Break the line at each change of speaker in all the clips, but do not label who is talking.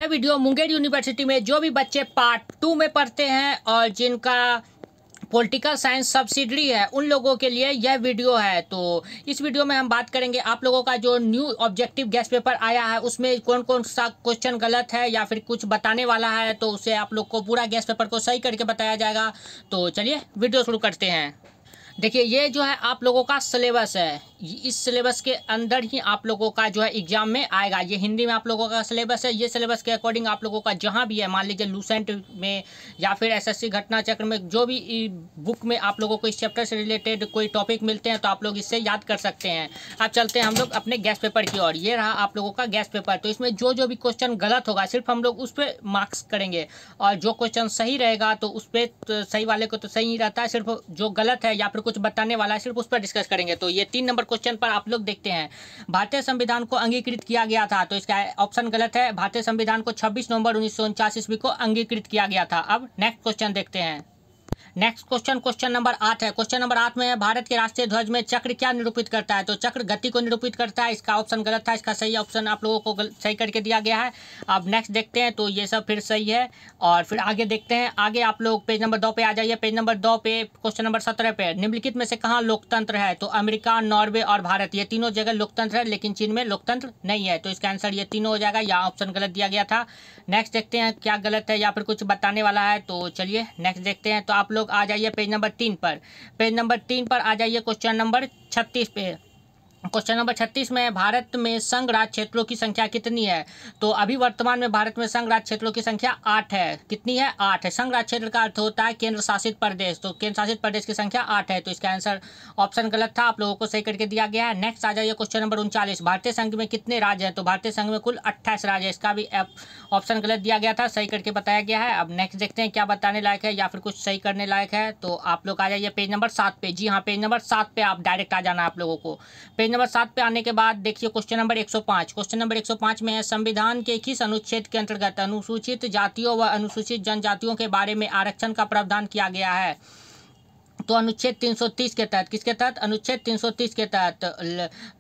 यह video Munger university में जो भी बच्चे पार्ट 2 में पढ़ते हैं और जिनका पॉलिटिकल साइंस सब्सिडरी है उन लोगों के लिए यह वीडियो है। तो इस वीडियो में हम बात करेंगे आप लोगों का जो न्यू ऑब्जेक्टिव गेस्ट पेपर आया है उसमें कौन कौन सा क्वेश्चन गलत है या फिर कुछ बताने वाला है, तो उसे आप लोग को पूरा गेस्ट पेपर को सही करके बताया जाएगा। तो चलिए वीडियो शुरू करते हैं। देखिए ये जो है आप लोगों का सिलेबस है, इस सिलेबस के अंदर ही आप लोगों का जो है एग्जाम में आएगा। ये हिंदी में आप लोगों का सिलेबस है। ये सिलेबस के अकॉर्डिंग आप लोगों का जहाँ भी है, मान लीजिए लूसेंट में या फिर एसएससी घटना चक्र में, जो भी बुक में आप लोगों को इस चैप्टर से रिलेटेड कोई टॉपिक मिलते हैं तो आप लोग इससे याद कर सकते हैं। अब चलते हैं हम लोग अपने गेस्ट पेपर की ओर। ये रहा आप लोगों का गेस्ट पेपर। तो इसमें जो जो भी क्वेश्चन गलत होगा सिर्फ हम लोग उस पर मार्क्स करेंगे, और जो क्वेश्चन सही रहेगा तो उस पर तो सही वाले को तो सही ही रहता है, सिर्फ जो गलत है या फिर कुछ बताने वाला है सिर्फ उस पर डिस्कस करेंगे। तो ये 3 नंबर क्वेश्चन पर आप लोग देखते हैं, भारतीय संविधान को अंगीकृत किया गया था, तो इसका ऑप्शन गलत है। भारतीय संविधान को 26 नवंबर 1949 ईस्वी को अंगीकृत किया गया था। अब नेक्स्ट क्वेश्चन देखते हैं। नेक्स्ट क्वेश्चन नंबर 8 है। क्वेश्चन नंबर 8 में है, भारत के राष्ट्रीय ध्वज में चक्र क्या निरूपित करता है? तो चक्र गति को निरूपित करता है। इसका ऑप्शन गलत था, इसका सही ऑप्शन आप लोगों को सही करके दिया गया है। अब नेक्स्ट देखते हैं। तो ये सब फिर सही है, और फिर आगे देखते हैं। आगे आप लोग पेज नंबर 2 पे आ जाइए। पेज नंबर 2 पे क्वेश्चन नंबर 17 पे, निम्नलिखित में से कहाँ लोकतंत्र है? तो अमेरिका, नॉर्वे और भारत, ये तीनों जगह लोकतंत्र है, लेकिन चीन में लोकतंत्र नहीं है। तो इसका आंसर ये तीनों हो जाएगा, या ऑप्शन गलत दिया गया था। नेक्स्ट देखते हैं क्या गलत है या फिर कुछ बताने वाला है। तो चलिए नेक्स्ट देखते हैं। तो आप लोग आ जाइए पेज नंबर 3 पर। पेज नंबर 3 पर आ जाइए क्वेश्चन नंबर 36 पे। क्वेश्चन नंबर 36 में, भारत में संघ राज्य क्षेत्रों की संख्या कितनी है? तो अभी वर्तमान में भारत में संघ राज्य क्षेत्रों की संख्या 8 है। कितनी है? 8 है। संघ राज्य क्षेत्र का अर्थ होता है केंद्र शासित प्रदेश, तो केंद्र शासित प्रदेश की संख्या 8 है। तो इसका आंसर ऑप्शन गलत था, आप लोगों को सही करके दिया गया है। नेक्स्ट आ जाइए क्वेश्चन नंबर 39, भारतीय संघ में कितने राज्य हैं? तो भारतीय संघ में कुल 28 राज्य है। इसका भी ऑप्शन गलत दिया गया था, सही करके बताया गया है। अब नेक्स्ट देखते हैं क्या बताने लायक है या फिर कुछ सही करने लायक है। तो आप लोग आ जाइए पेज नंबर 7 पे। जी हाँ, पेज नंबर 7 पे आप डायरेक्ट आ जाना। आप लोगों को पेज नंबर 7 पे आने के बाद देखिए क्वेश्चन नंबर 105। क्वेश्चन नंबर 105 में है, संविधान के किस अनुच्छेद के अंतर्गत अनुसूचित जातियों व अनुसूचित जनजातियों के बारे में आरक्षण का प्रावधान किया गया है? तो अनुच्छेद 330 के तहत। किसके तहत? अनुच्छेद 330 के तहत।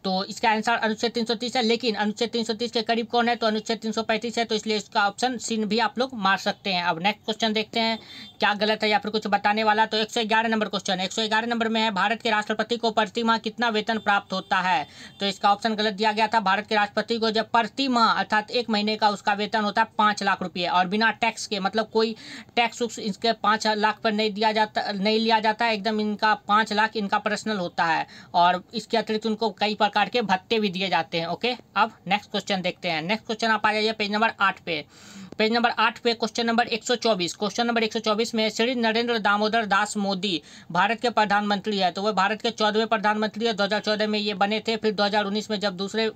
तो इसका आंसर अनुच्छेद 330 है, लेकिन अनुच्छेद 330 के करीब कौन है? तो अनुच्छेद 335 है, तो इसलिए इसका ऑप्शन सी भी आप लोग मार सकते हैं। अब नेक्स्ट क्वेश्चन देखते हैं क्या गलत है या फिर कुछ बताने वाला। तो 111 नंबर क्वेश्चन है। 111 नंबर में है, भारत के राष्ट्रपति को प्रति माह कितना वेतन प्राप्त होता है? तो इसका ऑप्शन गलत दिया गया था। भारत के राष्ट्रपति को जब प्रति माह अर्थात 1 महीने का उसका वेतन होता है 5 लाख रुपये, और बिना टैक्स के, मतलब कोई टैक्स इसके 5 लाख पर नहीं दिया जाता, नहीं लिया जाता है एकदम। इनका 5 लाख इनका पर्सनल होता है, और इसके अतिरिक्त उनको कई प्रकार के भत्ते भी दिए जाते हैं। ओके, अब नेक्स्ट क्वेश्चन देखते हैं। नेक्स्ट क्वेश्चन आप आ जाइए पेज नंबर 8 पे। पेज नंबर 8 पे क्वेश्चन नंबर 124। क्वेश्चन नंबर 124 में, श्री नरेंद्र दामोदर दास मोदी भारत के प्रधानमंत्री है। तो वह भारत के 14वें प्रधानमंत्री है। 2014 में ये बने थे, फिर 2019 में जब दूसरे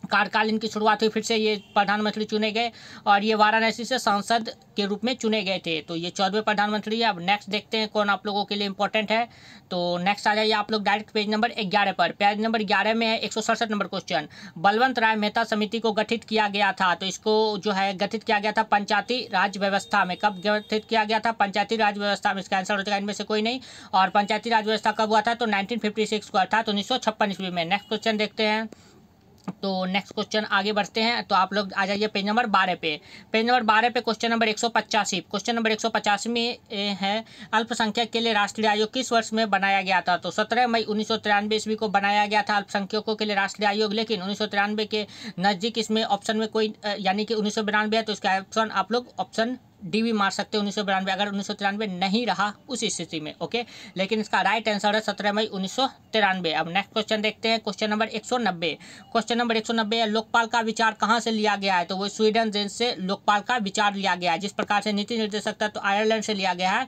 कार्यकाल इनकी शुरुआत हुई फिर से ये प्रधानमंत्री चुने गए, और ये वाराणसी से सांसद के रूप में चुने गए थे। तो ये 14वें प्रधानमंत्री है। अब नेक्स्ट देखते हैं कौन आप लोगों के लिए इंपॉर्टेंट है। तो नेक्स्ट आ जाइए आप लोग डायरेक्ट पेज नंबर 11 पर। पेज नंबर 11 में है 167 नंबर क्वेश्चन, बलवंत राय मेहता समिति को गठित किया गया था। तो इसको जो है गठित किया गया था पंचायती राज व्यवस्था में। कब गठित किया गया था? पंचायती राज व्यवस्था में। इसका आंसर हो जाएगा इनमें से कोई नहीं। और पंचायती राज व्यवस्था कब हुआ था? तो 1956 को, अर्थात 1956 ईस्वी में। नेक्स्ट क्वेश्चन देखते हैं। तो नेक्स्ट क्वेश्चन आगे बढ़ते हैं। तो आप लोग आ जाइए पेज नंबर 12 पे। पेज नंबर 12 पे क्वेश्चन नंबर 185। क्वेश्चन नंबर 185 में है, अल्पसंख्यक के लिए राष्ट्रीय आयोग किस वर्ष में बनाया गया था? तो 17 मई 1993 ईस्वी को बनाया गया था अल्पसंख्यकों के लिए राष्ट्रीय आयोग, लेकिन 1993 के नज़दीक इसमें ऑप्शन में कोई यानी कि 1992 है, तो इसका ऑप्शन आप लोग ऑप्शन डी भी मार सकते हो 1992, अगर 1993 नहीं रहा उस स्थिति में। ओके, लेकिन इसका राइट आंसर है 17 मई 1993। अब नेक्स्ट क्वेश्चन देखते हैं। Question number 190। क्वेश्चन नंबर 190 है, लोकपाल का विचार कहाँ से लिया गया है? तो वो स्वीडन देश से लोकपाल का विचार लिया गया है। जिस प्रकार से नीति निर्देशक था तो आयरलैंड से लिया गया है,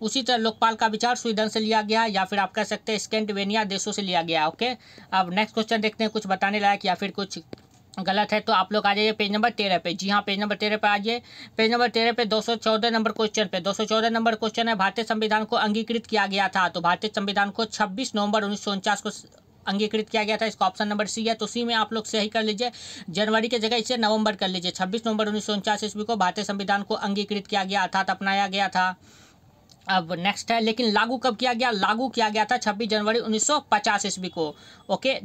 उसी तरह लोकपाल का विचार स्वीडन से लिया गया है, या फिर आप कह सकते हैं स्कैंडिनेविया देशों से लिया गया है। ओके, अब नेक्स्ट क्वेश्चन देखते हैं कुछ बताने लायक या फिर कुछ गलत है। तो आप लोग आ जाइए पेज नंबर 13 पे। जी हाँ, पेज नंबर 13 पे आ जाइए। पेज नंबर 13 पे 214 नंबर क्वेश्चन पे 214 नंबर क्वेश्चन है, भारतीय संविधान को अंगीकृत किया गया था। तो भारतीय संविधान को 26 नवंबर 1949 को अंगीकृत किया गया था। इसका ऑप्शन नंबर सी है, तो सी में आप लोग सही कर लीजिए। जनवरी की जगह इसे नवंबर कर लीजिए। 26 नवंबर 1949 ईस्वी को भारतीय संविधान को अंगीकृत किया गया, अर्थात अपनाया गया था। अब नेक्स्ट है, लेकिन लागू कब किया गया? लागू किया गया था 26 जनवरी 1950 ईस्वी को। ओके,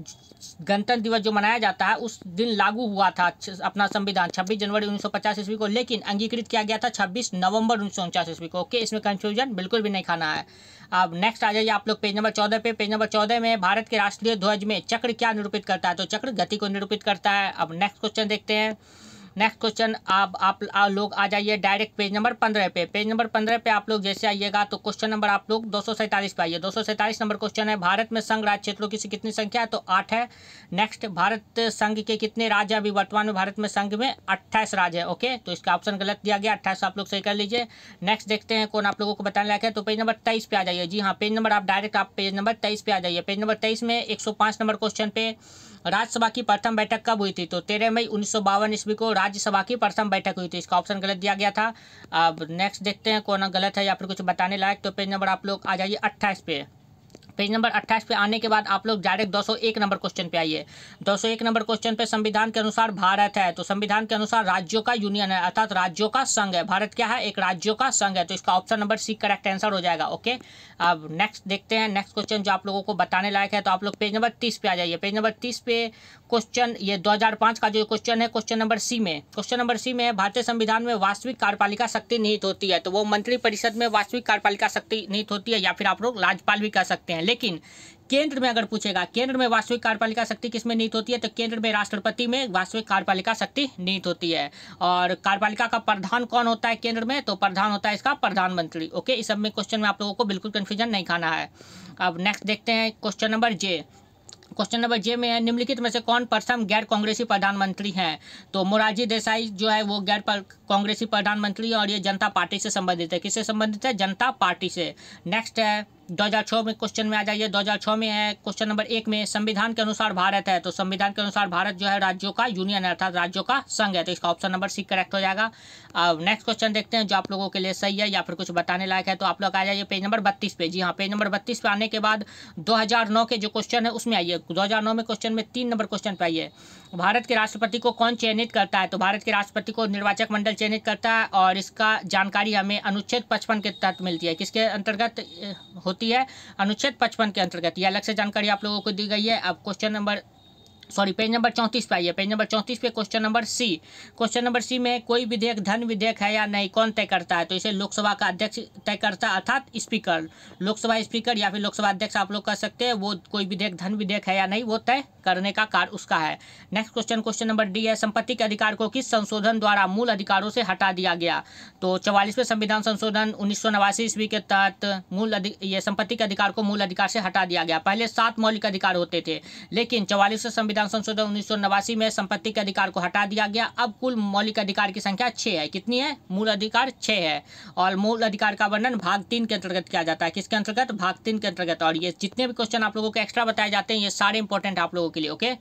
गणतंत्र दिवस जो मनाया जाता है उस दिन लागू हुआ था अपना संविधान 26 जनवरी 1950 ईस्वी को, लेकिन अंगीकृत किया गया था 26 नवंबर 1949 ईस्वी को। ओके, इसमें कंफ्यूजन बिल्कुल भी नहीं खाना है। अब नेक्स्ट आ जाइए आप लोग पेज नंबर 14 पे। पेज नंबर 14 में भारत के राष्ट्रीय ध्वज में चक्र क्या निरूपित करता है? तो चक्र गति को निरूपित करता है। अब नेक्स्ट क्वेश्चन देखते हैं। नेक्स्ट क्वेश्चन आप लोग आ जाइए डायरेक्ट पेज नंबर 15 पे। पेज नंबर 15 पे आप लोग जैसे आइएगा तो क्वेश्चन नंबर आप लोग 247 पे आइए। 247 नंबर क्वेश्चन है, भारत में संघ राज्य क्षेत्रों की कितनी संख्या है? तो 8 है। नेक्स्ट, भारत संघ के कितने राज्य अभी वर्तमान में भारत में संघ में? 28 राज्य है। ओके, तो इसका ऑप्शन गलत दिया गया, 28 आप लोग सही कर लीजिए। नेक्स्ट देखते हैं कौन आप लोगों को बताने लायक है। तो पेज नंबर 23 पे आ जाइए। जी हाँ, पेज नंबर आप पेज नंबर 23 पे आ जाइए। पेज नंबर 23 में 105 नंबर क्वेश्चन पे राज्यसभा की प्रथम बैठक कब हुई थी? तो 13 मई 1952 ईस्वी को राज्यसभा की प्रथम बैठक हुई थी। इसका ऑप्शन गलत दिया गया था। अब नेक्स्ट देखते हैं कौन गलत है या फिर कुछ बताने लायक। तो पेज नंबर आप लोग आ जाइए 28 पे। पेज नंबर 28 पे आने के बाद आप लोग डायरेक्ट 201 नंबर क्वेश्चन पे आइए। 201 नंबर क्वेश्चन पे संविधान के अनुसार भारत है, तो संविधान के अनुसार राज्यों का यूनियन है, अर्थात राज्यों का संघ है। भारत क्या है? एक राज्यों का संघ है, तो इसका option number C correct answer हो जाएगा। ओके, अब नेक्स्ट देखते हैं नेक्स्ट क्वेश्चन जो आप लोगों को बताने लायक है। तो आप लोग पेज नंबर 30 पे आ जाइए। पेज नंबर 30 पे क्वेश्चन ये 2005 का जो क्वेश्चन है, क्वेश्चन नंबर सी में, क्वेश्चन नंबर सी में भारतीय संविधान में वास्तविक कार्यपालिका शक्ति निहित होती है। तो वो मंत्रिपरिषद में वास्तविक कार्यपालिका शक्ति निहित होती है, या फिर आप लोग राज्यपाल भी कह सकते हैं। लेकिन केंद्र में अगर पूछेगा केंद्र में वास्तविक कार्यपालिका शक्ति किसमें निहित होती है, तो केंद्र में राष्ट्रपति में वास्तविक कार्यपालिका शक्ति निहित होती है। और कार्यपालिका का प्रधान कौन होता है केंद्र में? तो प्रधान होता है इसका प्रधानमंत्री। ओके, इस सब में क्वेश्चन में आप लोगों को बिल्कुल कंफ्यूजन नहीं खाना है। अब नेक्स्ट देखते हैं क्वेश्चन नंबर जे। क्वेश्चन नंबर जे में है, निम्नलिखित में से कौन प्रथम गैर कांग्रेसी प्रधानमंत्री हैं? तो मोरारजी देसाई जो है वो गैर कांग्रेसी प्रधानमंत्री है, और ये जनता पार्टी से संबंधित है। किससे संबंधित है? जनता पार्टी से। नेक्स्ट है 2006 में क्वेश्चन में आ जाइए। 2006 में है क्वेश्चन नंबर 1 में, संविधान के अनुसार भारत है, तो संविधान के अनुसार भारत जो है राज्यों का यूनियन है, अर्थात राज्यों का संघ है, तो इसका ऑप्शन नंबर सी करेक्ट हो जाएगा। अब नेक्स्ट क्वेश्चन देखते हैं जो आप लोगों के लिए सही है या फिर कुछ बताने लायक है। तो आप लोग आ जाइए पेज नंबर 32 पे। जी हाँ, पेज नंबर 32 पे आने के बाद 2009 के जो क्वेश्चन है उसमें आइए। 2009 में क्वेश्चन में 3 नंबर क्वेश्चन पे आइए। भारत के राष्ट्रपति को कौन चयनित करता है? तो भारत के राष्ट्रपति को निर्वाचक मंडल चयनित करता है, और इसका जानकारी हमें अनुच्छेद 55 के तहत मिलती है। किसके अंतर्गत होती है? अनुच्छेद 55 के अंतर्गत। यह अलग से जानकारी आप लोगों को दी गई है। अब क्वेश्चन नंबर पेज नंबर 34 पे आइए। पेज नंबर 34 पे question number C. Question number C में कोई विधेयक धन विधेयक है या नहीं, कौन तय करता है? तो इसे लोकसभा का अध्यक्ष तय करता है, अर्थात स्पीकर। लोकसभा स्पीकर या फिर लोकसभा अध्यक्ष आप लोग कह सकते हैं। वो कोई विधेयक धन विधेयक है या नहीं वो तय करने का कार्य उसका है। नेक्स्ट क्वेश्चन नंबर डी है, संपत्ति के अधिकार को किस संशोधन द्वारा मूल अधिकारों से हटा दिया गया? तो 44वें संविधान संशोधन 1989 ईस्वी के तहत ये संपत्ति के अधिकार को मूल अधिकार से हटा दिया गया। पहले 7 मौलिक अधिकार होते थे, लेकिन 44वें संविधान संशोधन 1989 में संपत्ति के अधिकार को हटा दिया गया। अब कुल मौलिक अधिकार की संख्या 6 है। कितनी है? मूल अधिकार 6 है, और मूल अधिकार का वर्णन भाग 3 के अंतर्गत किया जाता है। किसके अंतर्गत? भाग 3 के अंतर्गत। और ये जितने भी क्वेश्चन आप लोगों को एक्स्ट्रा बताए जाते हैं ये सारे इंपॉर्टेंट आप लोगों के लिए। ओके,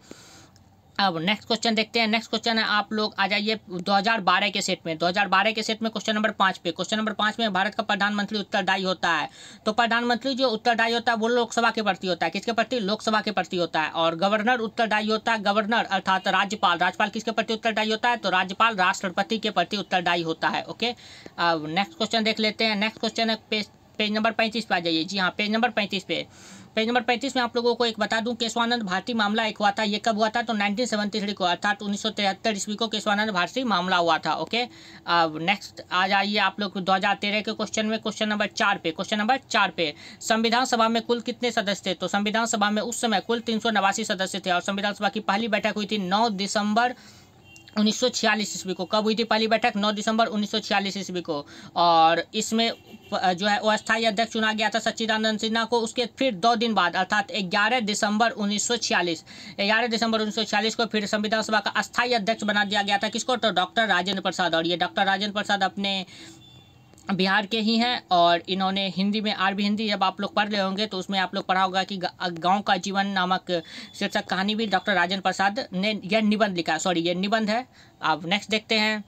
अब नेक्स्ट क्वेश्चन देखते हैं। नेक्स्ट क्वेश्चन है, आप लोग आ जाइए 2012 के सेट में। 2012 के सेट में क्वेश्चन नंबर 5 पे। क्वेश्चन नंबर 5 में भारत का प्रधानमंत्री उत्तरदायी होता है। तो प्रधानमंत्री जो उत्तरदायी होता है वो लोकसभा के प्रति होता है। किसके प्रति? लोकसभा के प्रति होता है। और गवर्नर उत्तरदायी होता है, गवर्नर अर्थात राज्यपाल। राज्यपाल किसके प्रति उत्तरदायी होता है? तो राज्यपाल राष्ट्रपति के प्रति उत्तरदायी होता है। ओके, अब नेक्स्ट क्वेश्चन देख लेते हैं। नेक्स्ट क्वेश्चन है पेज नंबर 35 पे आ जाइए। जी हाँ, पेज नंबर 35 पे। पेज नंबर 35 में आप लोगों को एक बता दूं, केशवानंद भारती मामला एक हुआ था। ये कब हुआ था? तो 1973 को, अर्थात 1973 ईस्वी को केशवानंद भारती मामला हुआ था। ओके, अब नेक्स्ट आ जाइए आप लोग 2013 के क्वेश्चन में। क्वेश्चन नंबर 4 पे। क्वेश्चन नंबर 4 पे, संविधान सभा में कुल कितने सदस्य थे? तो संविधान सभा में उस समय कुल 389 सदस्य थे, और संविधान सभा की पहली बैठक हुई थी 9 दिसंबर 1946 ईस्वी को। कब हुई थी पहली बैठक? 9 दिसंबर 1946 ईस्वी को। और इसमें जो है अस्थायी अध्यक्ष चुना गया था सच्चिदानंद सिन्हा को। उसके फिर 2 दिन बाद अर्थात 11 दिसंबर 1946 को फिर संविधान सभा का अस्थायी अध्यक्ष बना दिया गया था। किसको? तो डॉक्टर राजेंद्र प्रसाद। और ये डॉक्टर राजेंद्र प्रसाद अपने बिहार के ही हैं, और इन्होंने हिंदी में आरबी हिंदी जब आप लोग पढ़ रहे होंगे तो उसमें आप लोग पढ़ा होगा कि गांव का जीवन नामक शीर्षक कहानी भी डॉक्टर राजेंद्र प्रसाद ने यह निबंध लिखा। सॉरी, ये निबंध है। अब नेक्स्ट देखते हैं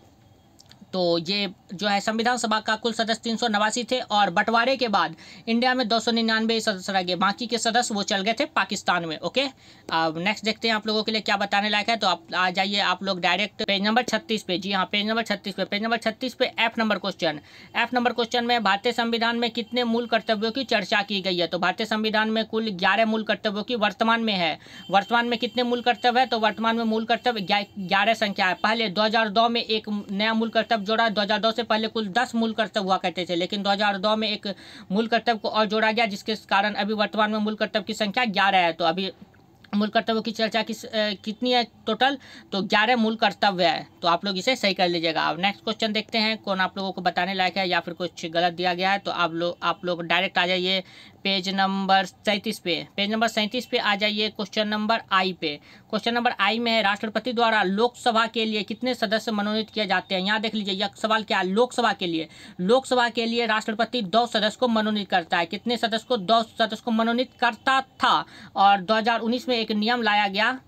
तो ये जो है संविधान सभा का कुल सदस्य 389 थे और बंटवारे के बाद इंडिया में 299 सदस्य रह गए, बाकी के सदस्य वो चल गए थे पाकिस्तान में। ओके, अब नेक्स्ट देखते हैं आप लोगों के लिए क्या बताने लायक है। तो आप आ जाइए आप लोग डायरेक्ट पेज नंबर 36 पे। जी हाँ, पेज नंबर 36 पे। पेज नंबर 36 पे एफ नंबर क्वेश्चन में भारतीय संविधान में कितने मूल कर्तव्यों की चर्चा की गई है। तो भारतीय संविधान में कुल 11 मूल कर्तव्यों की वर्तमान में है। वर्तमान में कितने मूल कर्तव्य है, तो वर्तमान में मूल कर्तव्य 11 संख्या है। पहले 2002 में एक नया मूल कर्तव्य जोड़ा। 2002 से पहले कुल 10 मूल कर्तव्य हुआ करते थे, लेकिन 2002 में एक मूल कर्तव्य को और जोड़ा गया, जिसके कारण अभी वर्तमान में मूल कर्तव्य की संख्या 11 है। तो अभी मूल कर्तव्यों की चर्चा कितनी है टोटल, तो 11 मूल कर्तव्य है। तो आप लोग इसे सही कर लीजिएगा। अब नेक्स्ट क्वेश्चन देखते हैं कौन आप लोगों को बताने लायक है या फिर कुछ गलत दिया गया है। तो आप लोग डायरेक्ट आ जाइए पेज नंबर 37 पे। पेज नंबर 37 पे आ जाइए क्वेश्चन नंबर आई पे। क्वेश्चन नंबर आई में है राष्ट्रपति द्वारा लोकसभा के लिए कितने सदस्य मनोनीत किए जाते हैं। यहाँ देख लीजिए यह सवाल क्या है, लोकसभा के लिए राष्ट्रपति 2 सदस्य को मनोनीत करता है। कितने सदस्य को, 2 सदस्य को मनोनीत करता था। और 2019 में एक नियम लाया गया,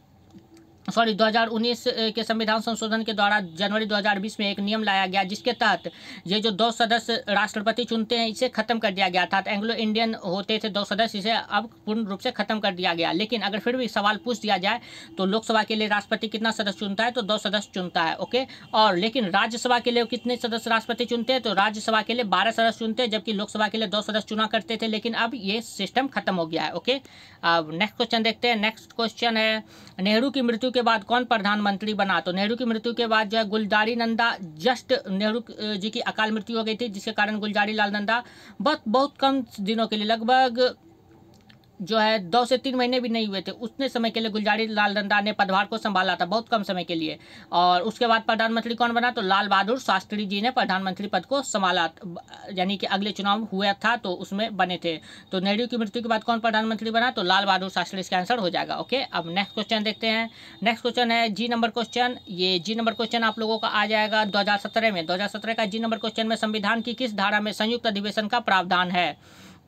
2019 के संविधान संशोधन के द्वारा जनवरी 2020 में एक नियम लाया गया, जिसके तहत ये जो 2 सदस्य राष्ट्रपति चुनते हैं इसे खत्म कर दिया गया था। तो एंग्लो इंडियन होते थे 2 सदस्य, इसे अब पूर्ण रूप से खत्म कर दिया गया। लेकिन अगर फिर भी सवाल पूछ दिया जाए तो लोकसभा के लिए राष्ट्रपति कितना सदस्य चुनता है, तो 2 सदस्य चुनता है। ओके, और लेकिन राज्यसभा के लिए कितने सदस्य राष्ट्रपति चुनते हैं, तो राज्यसभा के लिए 12 सदस्य चुनते हैं, जबकि लोकसभा के लिए 2 सदस्य चुना करते थे। लेकिन अब ये सिस्टम खत्म हो गया है। ओके, अब नेक्स्ट क्वेश्चन देखते हैं। नेक्स्ट क्वेश्चन है नेहरू की मृत्यु के बाद कौन प्रधानमंत्री बना। तो नेहरू की मृत्यु के बाद जो है गुलजारी नंदा, जस्ट नेहरू जी की अकाल मृत्यु हो गई थी, जिसके कारण गुलजारी लाल नंदा बहुत कम दिनों के लिए, लगभग जो है 2 से 3 महीने भी नहीं हुए थे, उतने समय के लिए गुलजारी लाल नंदा ने पदभार को संभाला था, बहुत कम समय के लिए। और उसके बाद प्रधानमंत्री कौन बना, तो लाल बहादुर शास्त्री जी ने प्रधानमंत्री पद को संभाला, यानी कि अगले चुनाव हुआ था तो उसमें बने थे। तो नेहरू की मृत्यु के बाद कौन प्रधानमंत्री बना, तो लाल बहादुर शास्त्री, इसका आंसर हो जाएगा। ओके, अब नेक्स्ट क्वेश्चन देखते हैं। नेक्स्ट क्वेश्चन है जी नंबर क्वेश्चन। ये जी नंबर क्वेश्चन आप लोगों का आ जाएगा 2017 में। 2017 का जी नंबर क्वेश्चन में संविधान की किस धारा में संयुक्त अधिवेशन का प्रावधान है।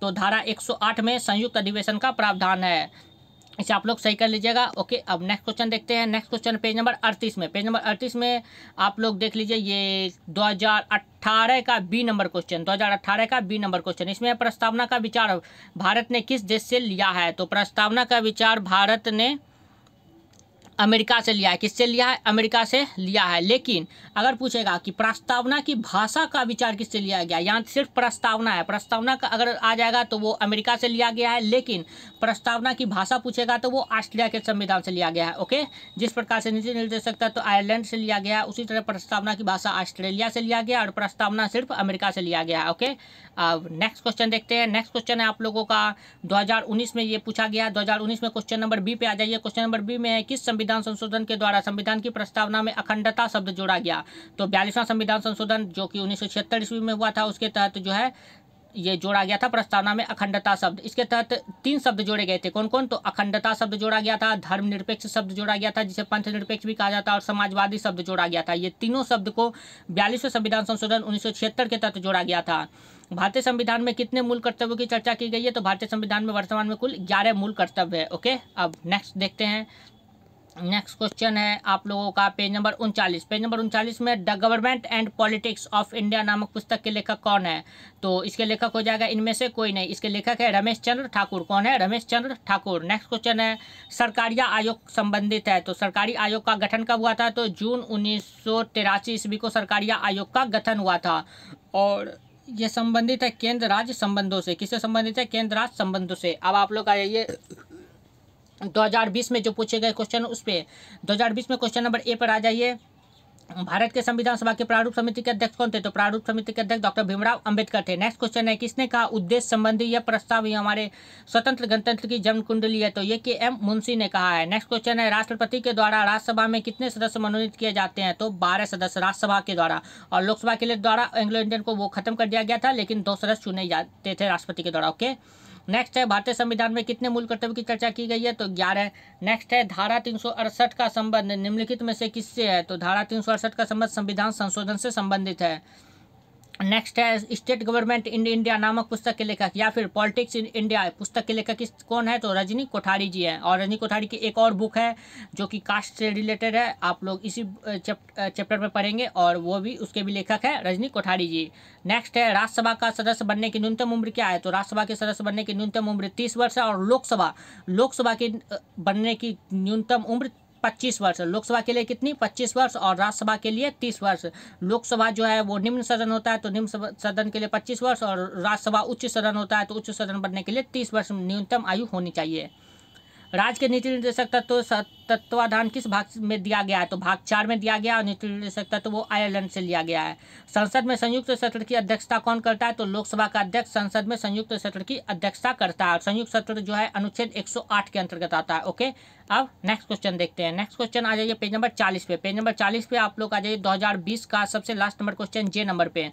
तो धारा 108 में संयुक्त अधिवेशन का प्रावधान है, इसे आप लोग सही कर लीजिएगा। ओके, अब नेक्स्ट क्वेश्चन देखते हैं। नेक्स्ट क्वेश्चन पेज नंबर 38 में। पेज नंबर 38 में आप लोग देख लीजिए ये 2018 का बी नंबर क्वेश्चन। 2018 का बी नंबर क्वेश्चन, इसमें प्रस्तावना का विचार भारत ने किस देश से लिया है। तो प्रस्तावना का विचार भारत ने अमेरिका से लिया है। किससे लिया है, अमेरिका से लिया है। लेकिन अगर पूछेगा कि प्रस्तावना की भाषा का विचार किससे लिया गया, यहाँ सिर्फ प्रस्तावना है, प्रस्तावना का अगर आ जाएगा तो वो अमेरिका से लिया गया है। लेकिन प्रस्तावना की भाषा पूछेगा तो वो ऑस्ट्रेलिया के संविधान से लिया गया है। ओके, जिस प्रकार से नीचे निर्देश सकता है तो आयरलैंड से लिया गया है, उसी तरह प्रस्तावना की भाषा ऑस्ट्रेलिया से लिया गया और प्रस्तावना सिर्फ अमेरिका से लिया गया है। ओके, अब नेक्स्ट क्वेश्चन देखते हैं। नेक्स्ट क्वेश्चन है आप लोगों का 2019 में ये पूछा गया। 2019 में क्वेश्चन नंबर बी पे आ जाइए। क्वेश्चन नंबर बी में है किस संविधान संशोधन के द्वारा संविधान की प्रस्तावना में अखंडता शब्द जोड़ा गया। तो 42वां संविधान संशोधन जो कि 1976 ईस्वी में हुआ था, उसके तहत जो है ये जोड़ा गया था प्रस्तावना में अखंडता शब्द। इसके तहत 3 शब्द जोड़े गए थे, कौन कौन, तो अखंडता शब्द जोड़ा गया था, धर्मनिरपेक्ष शब्द जोड़ा गया था जिसे पंथ निरपेक्ष भी कहा जाता है, और समाजवादी शब्द जोड़ा गया था। ये तीनों शब्द को 42वें संविधान संशोधन 1976 के तहत जोड़ा गया था। भारतीय संविधान में कितने मूल कर्तव्यों की चर्चा की गई है, तो भारतीय संविधान में वर्तमान में कुल 11 मूल कर्तव्य है। ओके, अब नेक्स्ट देखते हैं। नेक्स्ट क्वेश्चन है आप लोगों का पेज नंबर 39। पेज नंबर 39 में the government and politics of India नामक पुस्तक के लेखक कौन है। तो इसके लेखक हो जाएगा इनमें से कोई नहीं, इसके लेखक है रमेश चंद्र ठाकुर। कौन है, रमेश चंद्र ठाकुर। नेक्स्ट क्वेश्चन है सरकारिया आयोग संबंधित है। तो सरकारी आयोग का गठन कब हुआ था, तो जून 1983 ईस्वी को सरकारिया आयोग का गठन हुआ था और ये संबंधित है केंद्र राज्य संबंधों से। किससे संबंधित है, केंद्र राज्य संबंधों से। अब आप लोग आ जाइए 2020 में जो पूछे गए क्वेश्चन उस पे 2020 में क्वेश्चन नंबर ए पर आ जाइए। भारत के संविधान सभा के प्रारूप समिति के अध्यक्ष कौन थे, तो प्रारूप समिति के अध्यक्ष डॉक्टर भीमराव अंबेडकर थे। नेक्स्ट क्वेश्चन है किसने कहा उद्देश्य संबंधी यह प्रस्ताव ये हमारे स्वतंत्र गणतंत्र की जन्म कुंडली है, तो ये के एम मुंशी ने कहा है। नेक्स्ट क्वेश्चन है राष्ट्रपति के द्वारा राज्यसभा में कितने सदस्य मनोनीत किए जाते हैं, तो 12 सदस्य राज्यसभा के द्वारा, और लोकसभा के लिए द्वारा एंग्लो इंडियन को वो खत्म कर दिया गया था, लेकिन 2 सदस्य चुने जाते थे राष्ट्रपति के द्वारा। ओके, नेक्स्ट है भारतीय संविधान में कितने मूल कर्तव्य की चर्चा की गई है, तो 11। नेक्स्ट है धारा 368 का संबंध निम्नलिखित में से किससे है, तो धारा 368 का संबंध संविधान संशोधन से संबंधित है। नेक्स्ट है स्टेट गवर्नमेंट इन इंडिया नामक पुस्तक के लेखक, या फिर पॉलिटिक्स इन इंडिया पुस्तक के लेखक कौन है, तो रजनी कोठारी जी हैं। और रजनी कोठारी की एक और बुक है जो कि कास्ट से रिलेटेड है, आप लोग इसी चैप्टर में पढ़ेंगे, और वो भी उसके भी लेखक है रजनी कोठारी जी। नेक्स्ट है राज्यसभा का सदस्य बनने की न्यूनतम उम्र क्या है, तो राज्यसभा के सदस्य बनने की न्यूनतम उम्र 30 वर्ष है, और लोकसभा के बनने की न्यूनतम उम्र 25 वर्ष। लोकसभा के लिए कितनी, 25 वर्ष, और राज्यसभा के लिए 30 वर्ष। लोकसभा जो है वो निम्न सदन होता है, तो निम्न सदन के लिए 25 वर्ष, और राज्यसभा उच्च सदन होता है, तो उच्च सदन बनने के लिए 30 वर्ष न्यूनतम आयु होनी चाहिए। राज्य के नीति निर्देशक तत्वाधान किस भाग में दिया गया है, तो भाग 4 में दिया गया, और नीति निर्देशक तत्व वो आयरलैंड से लिया गया है। संसद में संयुक्त सत्र की अध्यक्षता कौन करता है, तो लोकसभा का अध्यक्ष संसद में संयुक्त सत्र की अध्यक्षता करता है। संयुक्त सत्र जो है अनुच्छेद 108 के अंतर्गत आता है। ओके, अब नेक्स्ट क्वेश्चन देखते हैं। नेक्स्ट क्वेश्चन आ जाइए पेज नंबर 40 पे। पेज नंबर 40 पे आप लोग आ जाइए 2020 का सबसे लास्ट नंबर क्वेश्चन जे नंबर पे।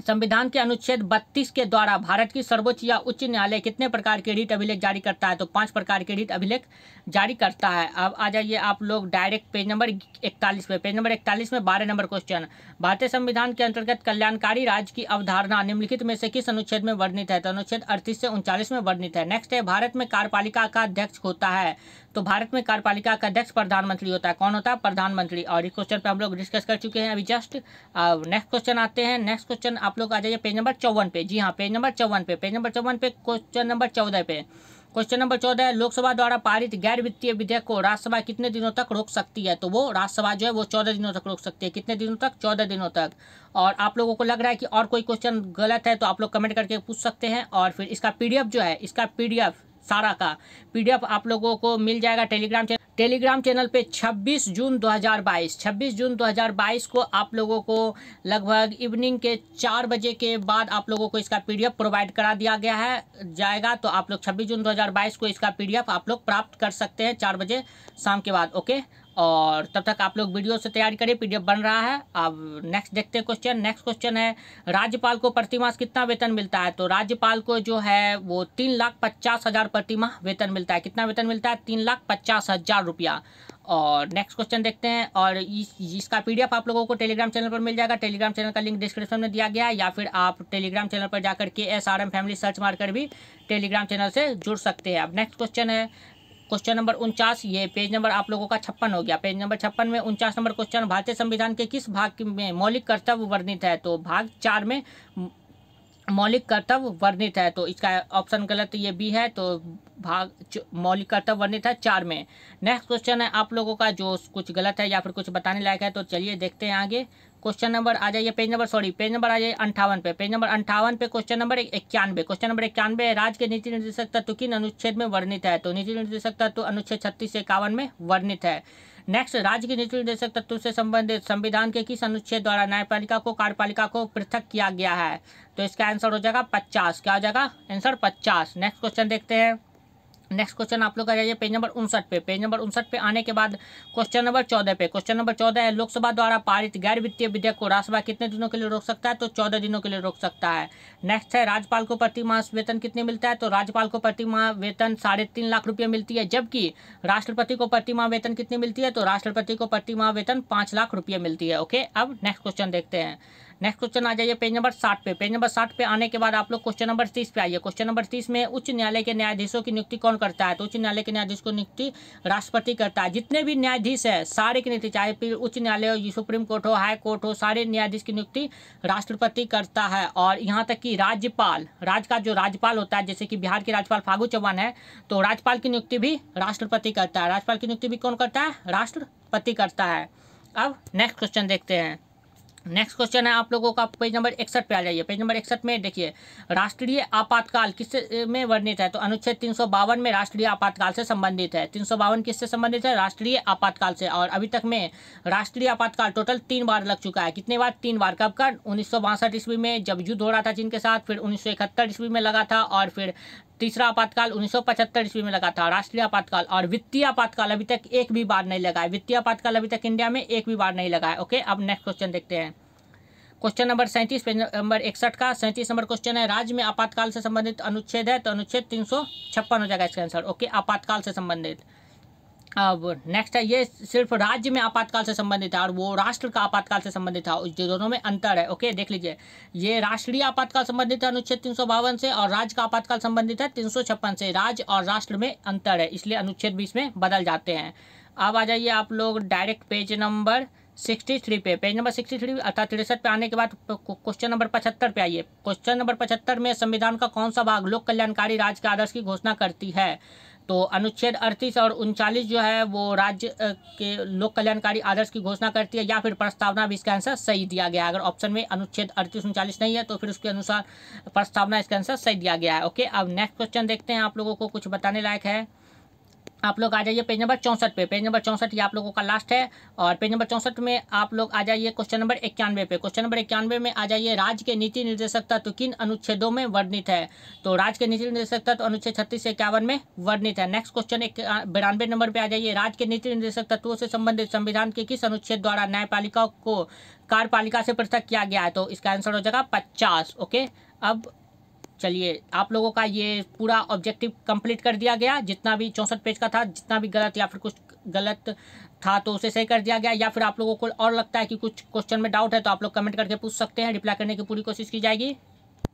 संविधान के अनुच्छेद 32 के द्वारा भारत की सर्वोच्च या उच्च न्यायालय कितने प्रकार के रीट अभिलेख जारी करता है, तो 5 प्रकार के रीट अभिलेख जारी करता है। अब आ जाइए आप लोग डायरेक्ट पेज नंबर 41 पे। पेज नंबर 41 में 12 नंबर क्वेश्चन, भारतीय संविधान के अंतर्गत कल्याणकारी राज्य की अवधारणा निम्नलिखित में से किस अनुच्छेद में वर्णित है, तो अनुच्छेद 38 से 39 में वर्णित है। नेक्स्ट है भारत में कार्यपालिका का अध्यक्ष होता है, तो भारत में कार्यपालिका का अध्यक्ष प्रधानमंत्री होता है। कौन होता है, प्रधानमंत्री। और इस क्वेश्चन पे हम लोग डिस्कस कर चुके हैं अभी जस्ट। नेक्स्ट क्वेश्चन आते हैं। नेक्स्ट क्वेश्चन आप लोग आ जाइए पेज नंबर 54 पे। जी हाँ, पेज नंबर 54 पे। पेज नंबर 54 पे क्वेश्चन नंबर 14 पे। क्वेश्चन नंबर 14 है लोकसभा द्वारा पारित गैर वित्तीय विधेयक को राज्यसभा कितने दिनों तक रोक सकती है, तो वो राज्यसभा जो है वो 14 दिनों तक रोक सकती है। कितने दिनों तक, 14 दिनों तक। और आप लोगों को लग रहा है कि और कोई क्वेश्चन गलत है तो आप लोग कमेंट करके पूछ सकते हैं, और फिर इसका पीडीएफ जो है, इसका पीडीएफ सारा का पीडीएफ आप लोगों को मिल जाएगा टेलीग्राम चैनल पे 26 जून 2022 को आप लोगों को लगभग इवनिंग के 4 बजे के बाद आप लोगों को इसका पीडीएफ प्रोवाइड करा दिया गया है जाएगा। तो आप लोग 26 जून 2022 को इसका पीडीएफ आप लोग प्राप्त कर सकते हैं 4 बजे शाम के बाद। ओके, और तब तक आप लोग वीडियो से तैयारी करिए, पीडीएफ बन रहा है। अब नेक्स्ट देखते हैं क्वेश्चन। नेक्स्ट क्वेश्चन है राज्यपाल को प्रतिमाह कितना वेतन मिलता है, तो राज्यपाल को जो है वो 3,50,000 प्रतिमाह वेतन मिलता है। कितना वेतन मिलता है, 3,50,000 रुपया। और नेक्स्ट क्वेश्चन देखते हैं, और इसका पीडीएफ आप लोगों को टेलीग्राम चैनल पर मिल जाएगा। टेलीग्राम चैनल का लिंक डिस्क्रिप्शन में दिया गया है, या फिर आप टेलीग्राम चैनल पर जाकर के SRM फैमिली सर्च मारकर भी टेलीग्राम चैनल से जुड़ सकते हैं। अब नेक्स्ट क्वेश्चन है क्वेश्चन नंबर 49। ये पेज नंबर आप लोगों का 56 हो गया। पेज नंबर 56 में 49 नंबर क्वेश्चन, भारतीय संविधान के किस भाग में मौलिक कर्तव्य वर्णित है, तो भाग 4 में मौलिक कर्तव्य वर्णित है। तो इसका ऑप्शन गलत ये भी है, तो भाग मौलिक कर्तव्य वर्णित है 4 में। नेक्स्ट क्वेश्चन है आप लोगों का जो कुछ गलत है या फिर कुछ बताने लायक है, तो चलिए देखते हैं आगे। क्वेश्चन नंबर आ जाइए पेज नंबर 58 पे। पेज नंबर 58 पे क्वेश्चन नंबर 91। क्वेश्चन नंबर 91 राज्य के नीति निर्देशक तत्व किन अनुच्छेद में वर्णित है, तो नीति निर्देशक तत्व अनुच्छेद 36 से 51 में वर्णित है। नेक्स्ट, राज्य के नीति निर्देशक तत्व से संबंधित संविधान के किस अनुच्छेद द्वारा न्यायपालिका को कार्यपालिका को पृथक किया गया है, तो इसका आंसर हो जाएगा 50। क्या हो जाएगा आंसर, 50। नेक्स्ट क्वेश्चन देखते हैं। नेक्स्ट क्वेश्चन आप लोग आ जाइए पेज नंबर 59 पे। पेज नंबर 59 पे आने के बाद क्वेश्चन नंबर 14 पे। क्वेश्चन नंबर 14 है लोकसभा द्वारा पारित गैर वित्तीय विधेयक को राज्यसभा कितने दिनों के लिए रोक सकता है, तो 14 दिनों के लिए रोक सकता है। नेक्स्ट है राज्यपाल को प्रति माह वेतन कितने मिलता है, तो राज्यपाल को प्रति माह वेतन 3.5 लाख रुपये मिलती है, जबकि राष्ट्रपति को प्रति माह वेतन कितनी मिलती है, तो राष्ट्रपति को प्रति माह वेतन 5 लाख रुपये मिलती है। ओके, अब नेक्स्ट क्वेश्चन देखते हैं। नेक्स्ट क्वेश्चन आ जाइए पेज नंबर 60 पे। पेज नंबर 60 पे आने के बाद आप लोग क्वेश्चन नंबर 30 पे आइए। क्वेश्चन नंबर 30 में उच्च न्यायालय के न्यायाधीशों की नियुक्ति कौन करता है, तो उच्च न्यायालय के न्यायाधीश को नियुक्ति राष्ट्रपति करता है। जितने भी न्यायाधीश है सारे की नियुक्ति, चाहे फिर उच्च न्यायालय हो, सुप्रीम कोर्ट हो, हाई कोर्ट हो, सारे न्यायाधीश की नियुक्ति राष्ट्रपति करता है। और यहाँ तक कि राज्यपाल, राज्य का जो राज्यपाल होता है, जैसे कि बिहार के राज्यपाल फागू चौहान है, तो राज्यपाल की नियुक्ति भी राष्ट्रपति करता है। राज्यपाल की नियुक्ति भी कौन करता है, राष्ट्रपति करता है। अब नेक्स्ट क्वेश्चन देखते हैं। नेक्स्ट क्वेश्चन है आप लोगों का पेज नंबर 61 पे आ जाइए। पेज नंबर 61 में देखिए राष्ट्रीय आपातकाल किस में वर्णित है, तो अनुच्छेद 352 में राष्ट्रीय आपातकाल से संबंधित है। 352 किससे संबंधित है, राष्ट्रीय आपातकाल से। और अभी तक में राष्ट्रीय आपातकाल टोटल 3 बार लग चुका है। कितने बार, 3 बार। कब का, 1962 ईस्वी में जब युद्ध हो रहा था चीन के साथ, फिर 1971 ईस्वी में लगा था, और फिर तीसरा आपातकाल 1975 ईस्वी में लगा था राष्ट्रीय आपातकाल। और वित्तीय आपातकाल अभी तक एक भी बार नहीं लगा है। वित्तीय आपातकाल अभी तक इंडिया में एक भी बार नहीं लगा है। ओके, अब नेक्स्ट क्वेश्चन देखते हैं। क्वेश्चन नंबर 37 पेज नंबर 61 का 37 नंबर क्वेश्चन है राज्य में आपातकाल से संबंधित अनुच्छेद है, तो अनुच्छेद 356 हो जाएगा इसका आंसर। ओके, आपातकाल से संबंधित। अब नेक्स्ट है, ये सिर्फ राज्य में आपातकाल से संबंधित है और वो राष्ट्र का आपातकाल से संबंधित है, उस दोनों में अंतर है। ओके, देख लीजिए, ये राष्ट्रीय आपातकाल संबंधित है अनुच्छेद 352 से, और राज्य का आपातकाल संबंधित है 356 से। राज्य और राष्ट्र में अंतर है, इसलिए अनुच्छेद 20 में बदल जाते हैं। अब आ जाइए आप लोग डायरेक्ट पेज नंबर 63 पे। पेज नंबर 63 अर्थात 63 पे आने के बाद क्वेश्चन नंबर 75 पे आइए। क्वेश्चन नंबर 75 में संविधान का कौन सा भाग लोक कल्याणकारी राज्य के आदर्श की घोषणा करती है? तो अनुच्छेद 38 और 39 जो है वो राज्य के लोक कल्याणकारी आदर्श की घोषणा करती है, या फिर प्रस्तावना भी इसका आंसर सही दिया गया है। अगर ऑप्शन में अनुच्छेद 38 39 नहीं है तो फिर उसके अनुसार प्रस्तावना इसका आंसर सही दिया गया है। ओके, अब नेक्स्ट क्वेश्चन देखते हैं, आप लोगों को कुछ बताने लायक है। आप लोग आ जाइए पेज नंबर 64 पे। पेज नंबर 64 ये आप लोगों का लास्ट है, और पेज नंबर 64 में आप लोग आ जाइए क्वेश्चन नंबर 91 पे। क्वेश्चन नंबर 91 में आ जाइए, राज्य के नीति निर्देशक तत्व किन अनुच्छेदों में वर्णित है? तो राज्य के नीति निर्देशक तत्व अनुच्छेद 36 से 51 में वर्णित है। नेक्स्ट क्वेश्चन 92 नंबर पर आ जाइए, राज्य के नीति निर्देशक तत्वों से संबंधित संविधान के किस अनुच्छेद द्वारा न्यायपालिका को कार्यपालिका से पृथक किया गया है? तो इसका आंसर हो जाएगा 50। ओके, अब चलिए आप लोगों का ये पूरा ऑब्जेक्टिव कंप्लीट कर दिया गया। जितना भी 64 पेज का था, जितना भी गलत या फिर कुछ गलत था तो उसे सही कर दिया गया, या फिर आप लोगों को और लगता है कि कुछ क्वेश्चन में डाउट है तो आप लोग कमेंट करके पूछ सकते हैं, रिप्लाई करने की पूरी कोशिश की जाएगी।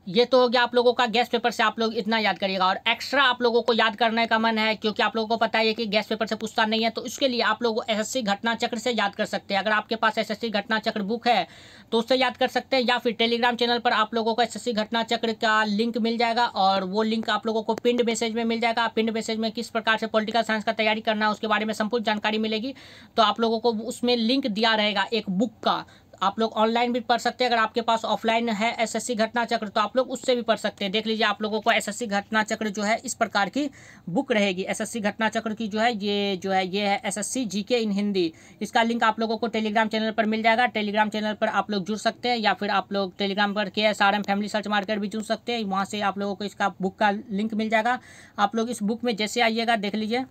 ये तो हो गया आप लोगों का गेस्ट पेपर से, आप लोग इतना याद करिएगा। और एक्स्ट्रा आप लोगों को याद करने का मन है, क्योंकि आप लोगों को पता है कि गेस्ट पेपर से पूछता नहीं है, तो इसके लिए आप लोग एसएससी घटना चक्र से याद कर सकते हैं। अगर आपके पास एसएससी घटना चक्र बुक है तो उससे याद कर सकते हैं, या फिर टेलीग्राम चैनल पर आप लोगों को एसएससी घटना चक्र का लिंक मिल जाएगा, और वो लिंक आप लोगों को पिंड मैसेज में मिल जाएगा। पिंड मैसेज में किस प्रकार से पॉलिटिकल साइंस का तैयारी करना है उसके बारे में संपूर्ण जानकारी मिलेगी। तो आप लोगों को उसमें लिंक दिया रहेगा एक बुक का, आप लोग ऑनलाइन भी पढ़ सकते हैं। अगर आपके पास ऑफलाइन है एसएससी घटना चक्र तो आप लोग उससे भी पढ़ सकते हैं। देख लीजिए, आप लोगों को एसएससी घटना चक्र जो है इस प्रकार की बुक रहेगी। एसएससी घटना चक्र की जो है ये है एसएससी जीके इन हिंदी। इसका लिंक आप लोगों को टेलीग्राम चैनल पर मिल जाएगा। टेलीग्राम चैनल पर आप लोग जुड़ सकते हैं, या फिर आप लोग टेलीग्राम पर KSRM फैमिली सर्च मारकर भी जुड़ सकते हैं। वहाँ से आप लोगों को इसका बुक का लिंक मिल जाएगा। आप लोग इस बुक में जैसे आइएगा, देख लीजिए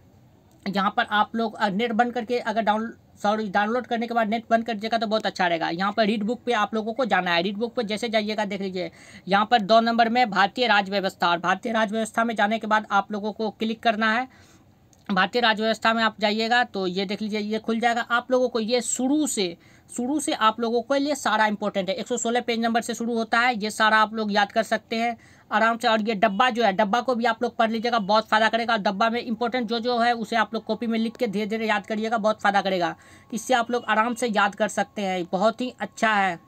यहाँ पर आप लोग नेट बंद करके अगर डाउनलोड करने के बाद नेट बंद कर दीजिएगा तो बहुत अच्छा रहेगा। यहाँ पर रीड बुक पे आप लोगों को जाना है। रीड बुक पे जैसे जाइएगा, देख लीजिए यहाँ पर 2 नंबर में भारतीय राज्य व्यवस्था, और भारतीय राज्य व्यवस्था में जाने के बाद आप लोगों को क्लिक करना है। भारतीय राज्य व्यवस्था में आप जाइएगा तो ये देख लीजिए ये खुल जाएगा। आप लोगों को ये शुरू से आप लोगों के लिए सारा इंपॉर्टेंट है। 116 पेज नंबर से शुरू होता है, ये सारा आप लोग याद कर सकते हैं आराम से। और ये डब्बा जो है, डब्बा को भी आप लोग पढ़ लीजिएगा, बहुत फ़ायदा करेगा। डब्बा में इंपॉर्टेंट जो है उसे आप लोग कॉपी में लिख के धीरे धीरे याद करिएगा, बहुत फ़ायदा करेगा। इससे आप लोग आराम से याद कर सकते हैं, बहुत ही अच्छा है।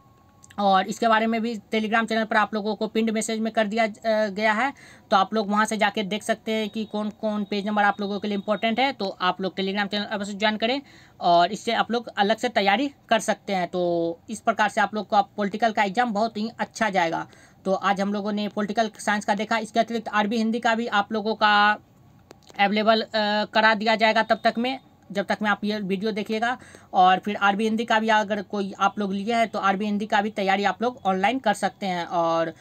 और इसके बारे में भी टेलीग्राम चैनल पर आप लोगों को पिंड मैसेज में कर दिया गया है, तो आप लोग वहां से जाके देख सकते हैं कि कौन कौन पेज नंबर आप लोगों के लिए इंपॉर्टेंट है। तो आप लोग टेलीग्राम चैनल अवश्य ज्वाइन करें, और इससे आप लोग अलग से तैयारी कर सकते हैं। तो इस प्रकार से आप लोग का पॉलिटिकल का एग्जाम बहुत ही अच्छा जाएगा। तो आज हम लोगों ने पॉलिटिकल साइंस का देखा। इसके अतिरिक्त आरबी हिंदी का भी आप लोगों का अवेलेबल करा दिया जाएगा तब तक में, जब तक में आप ये वीडियो देखिएगा। और फिर आरबी हिंदी का भी अगर कोई आप लोग लिए हैं तो आरबी हिंदी का भी तैयारी आप लोग ऑनलाइन कर सकते हैं। और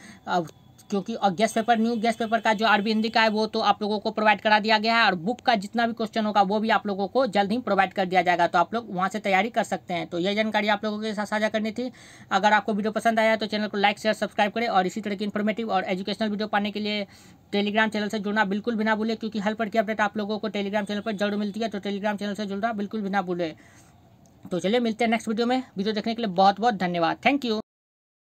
क्योंकि guest paper, new guest paper का जो आरबी हिंदी का है वो तो आप लोगों को प्रोवाइड करा दिया गया है, और बुक का जितना भी क्वेश्चन होगा वो भी आप लोगों को जल्द ही प्रोवाइड कर दिया जाएगा। तो आप लोग वहाँ से तैयारी कर सकते हैं। तो यह जानकारी आप लोगों के साथ साझा करनी थी। अगर आपको वीडियो पसंद आया तो चैनल को लाइक शेयर सब्सक्राइब करें, और इसी तरह की इन्फॉर्मेटिव और एजुकेशनल वीडियो पाने के लिए टेलीग्राम चैनल से जुड़ना बिल्कुल भी ना भूलें, क्योंकि हर पर की अपडेट आप लोगों को टेलीग्राम चैनल पर जरूर मिलती है। तो टेलीग्राम चैनल से जुड़ना बिल्कुल भी ना भूलें। तो चलिए मिलते हैं नेक्स्ट वीडियो में। वीडियो देखने के लिए बहुत बहुत धन्यवाद। Thank you.